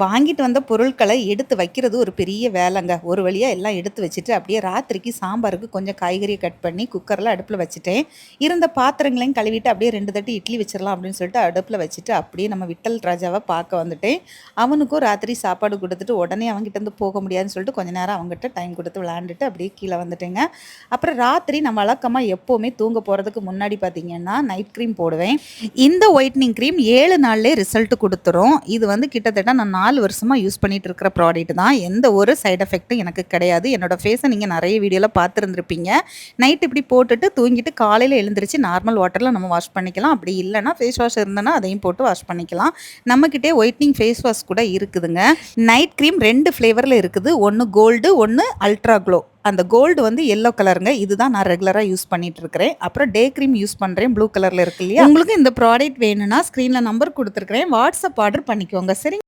வாங்கிட்டு வந்த பொருட்களை எடுத்து வைக்கிறது ஒரு பெரிய வேலைங்க. ஒரு வழியா எல்லாம் எடுத்து வச்சுட்டு, அப்படியே ராத்திரிக்கு சாம்பாருக்கு கொஞ்சம் காய்கறிய கட் பண்ணி குக்கர்ல அடுப்புல வச்சுட்டேன். இருந்த பாத்திரங்களையும் கழுவிட்டு அப்படியே 2 தட்டு இட்லி வச்சிரலாம் அப்படின்னு சொல்லிட்டு அடுப்புல வச்சுட்டு, அப்படியே நம்ம விட்டல் ராஜாவ பார்க்க வந்துட்டேன். அவனுக்கும் ராத்திரி சாப்பாடு குடுத்துட்டு, உடனே அவன்கிட்டருந்து போக முடியாதுன்னு சொல்லிட்டு, கொஞ்ச நேரம் அவன்கிட்ட டைம் குடுத்து விளையாண்டுட்டு அப்படியே கீழ வந்துட்டேங்க. அப்புறம் ராத்திரி நான் வழக்கமா எப்பவுமே தூங்க போறதுக்கு முன்னாடி பார்த்தீங்கன்னா, நைட் கிரீம் போடுவேன். இந்த ஒயிட்னிங் கிரீம் 7 நாள்லயே ரிசல்ட் குடுத்துரும். இது வந்து கிட்டத்தட்ட நான் 4 வருஷமா யூஸ் பண்ணிட்டு இருக்கிற ப்ராடக்ட் தான். எந்த ஒரு சைட் எஃபெக்ட்டும் எனக்கு கிடையாது. என்னோட ஃபேஸை நீங்க நிறைய வீடியோல பார்த்துருந்துருப்பீங்க. நைட் இப்படி போட்டுட்டு தூங்கிட்டு காலையில எழுந்திருச்சு நார்மல் வாட்டர்ல நம்ம வாஷ் பண்ணிக்கலாம். அப்படி இல்லைன்னா ஃபேஸ் வாஷ் இருந்தனா அதையும் போட்டு வாஷ் பண்ணிக்கலாம். நம்மகிட்டே ஒயிட்னிங் ஃபேஸ் வாஷ் கூட இருக்குதுங்க. நைட் கிரீம் 2 ஃப்ளேவர்ல இருக்குது. ஒன்று கோல்டு, ஒன்று அல்ட்ரா க்ளோ. அந்த கோல்டு வந்து எல்லோ கலருங்க. இதுதான் நான் ரெகுலரா யூஸ் பண்ணிட்டு இருக்கிறேன். அப்புறம் டே கிரீம் யூஸ் பண்றேன். ப்ளூ கலர்ல இருக்கு இல்லையா? உங்களுக்கு இந்த ப்ராடக்ட் வேணும்னா ஸ்க்ரீன்ல நம்பர் கொடுத்துருக்கிறேன். வாட்ஸ்அப் ஆர்டர் பண்ணிக்கோங்க. சரி.